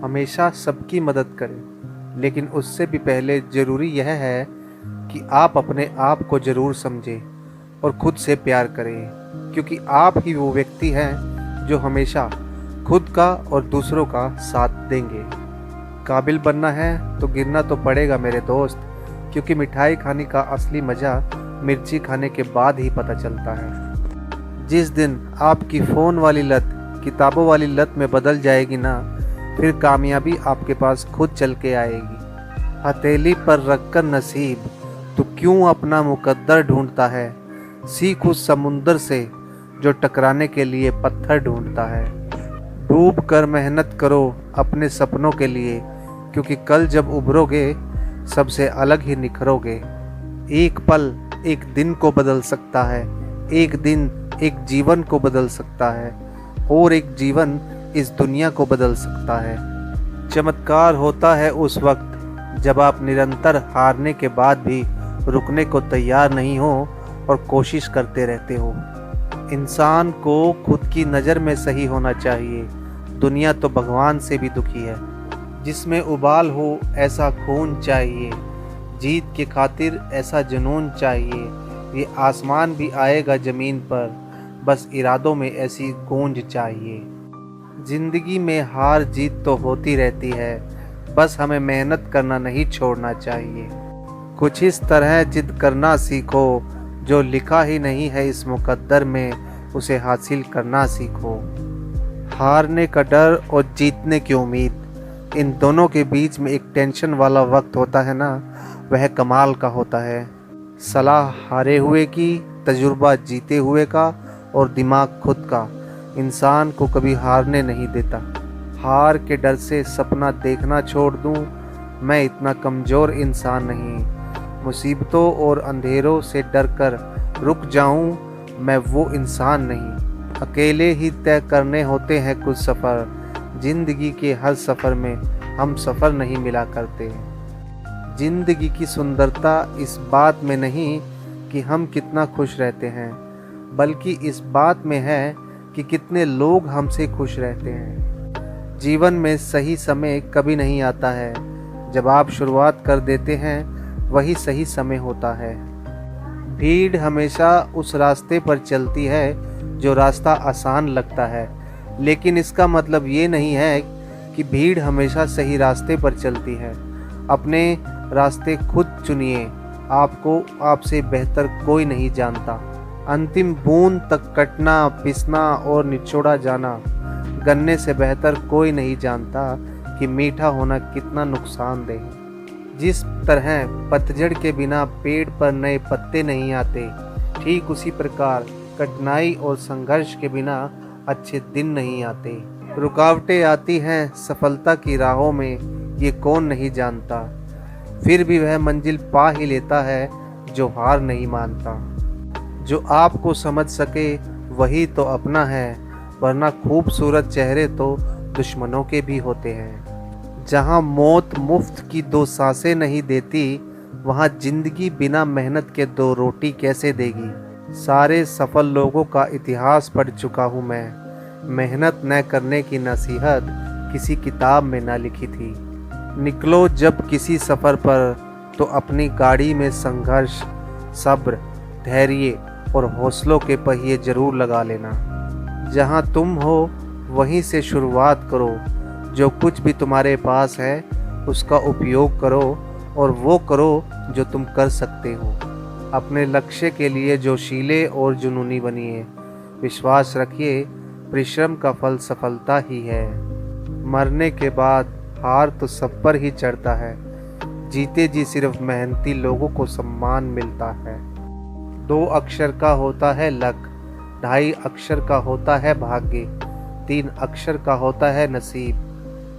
हमेशा सबकी मदद करें, लेकिन उससे भी पहले ज़रूरी यह है कि आप अपने आप को ज़रूर समझें और खुद से प्यार करें, क्योंकि आप ही वो व्यक्ति हैं जो हमेशा खुद का और दूसरों का साथ देंगे। काबिल बनना है तो गिरना तो पड़ेगा मेरे दोस्त, क्योंकि मिठाई खाने का असली मज़ा मिर्ची खाने के बाद ही पता चलता है। जिस दिन आपकी फ़ोन वाली लत किताबों वाली लत में बदल जाएगी ना, फिर कामयाबी आपके पास खुद चल के आएगी। हथेली पर रखकर नसीब तो क्यों अपना मुकद्दर ढूंढता है, सीख उस समुंदर से जो टकराने के लिए पत्थर ढूंढता है। डूब कर मेहनत करो अपने सपनों के लिए, क्योंकि कल जब उभरोगे सबसे अलग ही निखरोगे। एक पल एक दिन को बदल सकता है, एक दिन एक जीवन को बदल सकता है, और एक जीवन इस दुनिया को बदल सकता है। चमत्कार होता है उस वक्त जब आप निरंतर हारने के बाद भी रुकने को तैयार नहीं हो और कोशिश करते रहते हो। इंसान को खुद की नज़र में सही होना चाहिए। दुनिया तो भगवान से भी दुखी है। जिसमें उबाल हो ऐसा खून चाहिए, जीत के खातिर ऐसा जुनून चाहिए। ये आसमान भी आएगा ज़मीन पर, बस इरादों में ऐसी गूंज चाहिए। जिंदगी में हार जीत तो होती रहती है, बस हमें मेहनत करना नहीं छोड़ना चाहिए। कुछ इस तरह जिद करना सीखो, जो लिखा ही नहीं है इस मुकद्दर में उसे हासिल करना सीखो। हारने का डर और जीतने की उम्मीद, इन दोनों के बीच में एक टेंशन वाला वक्त होता है ना, वह कमाल का होता है। सलाह हारे हुए की, तजुर्बा जीते हुए का, और दिमाग खुद का इंसान को कभी हारने नहीं देता। हार के डर से सपना देखना छोड़ दूं, मैं इतना कमज़ोर इंसान नहीं। मुसीबतों और अंधेरों से डर कर रुक जाऊं, मैं वो इंसान नहीं। अकेले ही तय करने होते हैं कुछ सफ़र, ज़िंदगी के हर सफ़र में हम सफ़र नहीं मिला करते। ज़िंदगी की सुंदरता इस बात में नहीं कि हम कितना खुश रहते हैं, बल्कि इस बात में है कि कितने लोग हमसे खुश रहते हैं। जीवन में सही समय कभी नहीं आता है, जब आप शुरुआत कर देते हैं वही सही समय होता है। भीड़ हमेशा उस रास्ते पर चलती है जो रास्ता आसान लगता है, लेकिन इसका मतलब ये नहीं है कि भीड़ हमेशा सही रास्ते पर चलती है। अपने रास्ते खुद चुनिए, आपको आपसे बेहतर कोई नहीं जानता। अंतिम बूंद तक कटना, पिसना और निचोड़ा जाना, गन्ने से बेहतर कोई नहीं जानता कि मीठा होना कितना नुकसानदेह है। जिस तरह पतझड़ के बिना पेड़ पर नए पत्ते नहीं आते, ठीक उसी प्रकार कठिनाई और संघर्ष के बिना अच्छे दिन नहीं आते। रुकावटें आती हैं सफलता की राहों में, ये कौन नहीं जानता। फिर भी वह मंजिल पा ही लेता है जो हार नहीं मानता। जो आपको समझ सके वही तो अपना है, वरना खूबसूरत चेहरे तो दुश्मनों के भी होते हैं। जहाँ मौत मुफ्त की 2 सांसें नहीं देती, वहाँ जिंदगी बिना मेहनत के 2 रोटी कैसे देगी। सारे सफल लोगों का इतिहास पढ़ चुका हूँ मैं, मेहनत न करने की नसीहत किसी किताब में न लिखी थी। निकलो जब किसी सफ़र पर, तो अपनी गाड़ी में संघर्ष, सब्र, धैर्य और हौसलों के पहिए जरूर लगा लेना। जहाँ तुम हो वहीं से शुरुआत करो। जो कुछ भी तुम्हारे पास है उसका उपयोग करो, और वो करो जो तुम कर सकते हो। अपने लक्ष्य के लिए जोशीले और जुनूनी बनिए। विश्वास रखिए, परिश्रम का फल सफलता ही है। मरने के बाद हार तो सब पर ही चढ़ता है, जीते जी सिर्फ मेहनती लोगों को सम्मान मिलता है। 2 अक्षर का होता है लक, 2.5 अक्षर का होता है भाग्य, 3 अक्षर का होता है नसीब,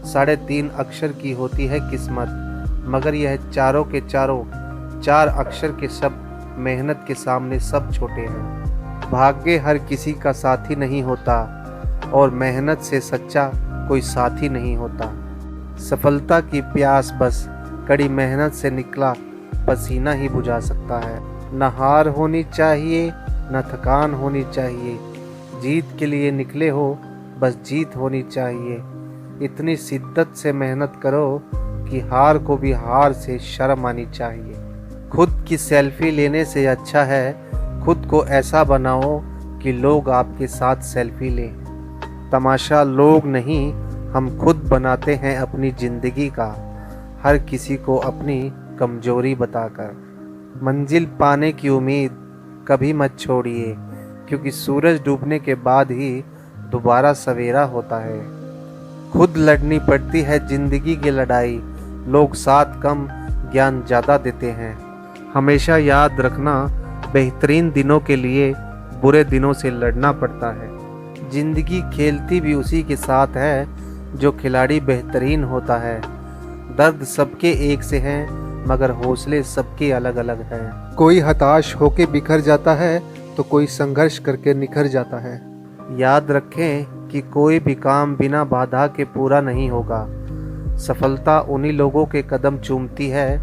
3.5 अक्षर की होती है किस्मत। मगर यह चारों के चारों 4 अक्षर के शब्द मेहनत के सामने सब छोटे हैं। भाग्य हर किसी का साथी नहीं होता, और मेहनत से सच्चा कोई साथी नहीं होता। सफलता की प्यास बस कड़ी मेहनत से निकला पसीना ही बुझा सकता है। न हार होनी चाहिए, न थकान होनी चाहिए। जीत के लिए निकले हो, बस जीत होनी चाहिए। इतनी शिद्दत से मेहनत करो कि हार को भी हार से शर्म आनी चाहिए। खुद की सेल्फी लेने से अच्छा है खुद को ऐसा बनाओ कि लोग आपके साथ सेल्फी लें। तमाशा लोग नहीं, हम खुद बनाते हैं अपनी ज़िंदगी का, हर किसी को अपनी कमजोरी बताकर। मंजिल पाने की उम्मीद कभी मत छोड़िए, क्योंकि सूरज डूबने के बाद ही दोबारा सवेरा होता है। खुद लड़नी पड़ती है ज़िंदगी की लड़ाई, लोग साथ कम ज्ञान ज़्यादा देते हैं। हमेशा याद रखना, बेहतरीन दिनों के लिए बुरे दिनों से लड़ना पड़ता है। ज़िंदगी खेलती भी उसी के साथ है जो खिलाड़ी बेहतरीन होता है। दर्द सबके एक से हैं, मगर हौसले सबके अलग अलग हैं। कोई हताश होके बिखर जाता है तो कोई संघर्ष करके निखर जाता है। याद रखें कि कोई भी काम बिना बाधा के पूरा नहीं होगा। सफलता उन्हीं लोगों के कदम चूमती है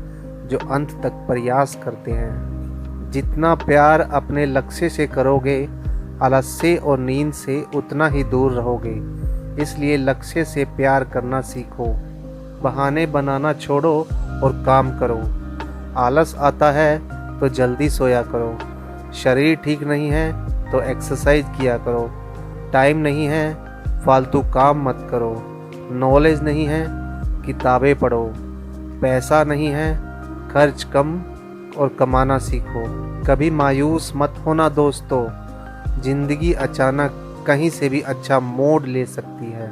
जो अंत तक प्रयास करते हैं। जितना प्यार अपने लक्ष्य से करोगे, आलस्य और नींद से उतना ही दूर रहोगे। इसलिए लक्ष्य से प्यार करना सीखो। बहाने बनाना छोड़ो और काम करो। आलस आता है तो जल्दी सोया करो। शरीर ठीक नहीं है तो एक्सरसाइज किया करो। टाइम नहीं है फालतू काम मत करो। नॉलेज नहीं है किताबें पढ़ो। पैसा नहीं है खर्च कम और कमाना सीखो। कभी मायूस मत होना दोस्तों, जिंदगी अचानक कहीं से भी अच्छा मोड़ ले सकती है।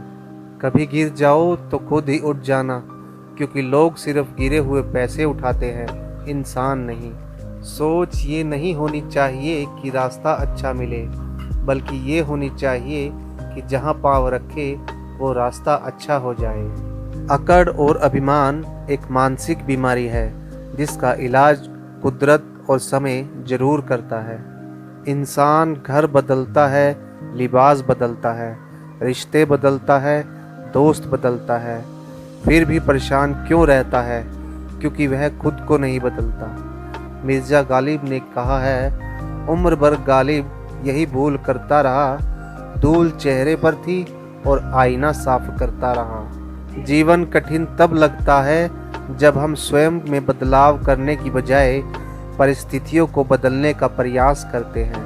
कभी गिर जाओ तो खुद ही उठ जाना, क्योंकि लोग सिर्फ गिरे हुए पैसे उठाते हैं, इंसान नहीं। सोच ये नहीं होनी चाहिए कि रास्ता अच्छा मिले, बल्कि ये होनी चाहिए कि जहाँ पाँव रखे वो रास्ता अच्छा हो जाए। अकड़ और अभिमान एक मानसिक बीमारी है जिसका इलाज कुदरत और समय जरूर करता है। इंसान घर बदलता है, लिबास बदलता है, रिश्ते बदलता है, दोस्त बदलता है, फिर भी परेशान क्यों रहता है? क्योंकि वह खुद को नहीं बदलता। मिर्ज़ा गालिब ने कहा है, उम्र भर गालिब यही भूल करता रहा, धूल चेहरे पर थी और आईना साफ करता रहा। जीवन कठिन तब लगता है जब हम स्वयं में बदलाव करने की बजाय परिस्थितियों को बदलने का प्रयास करते हैं।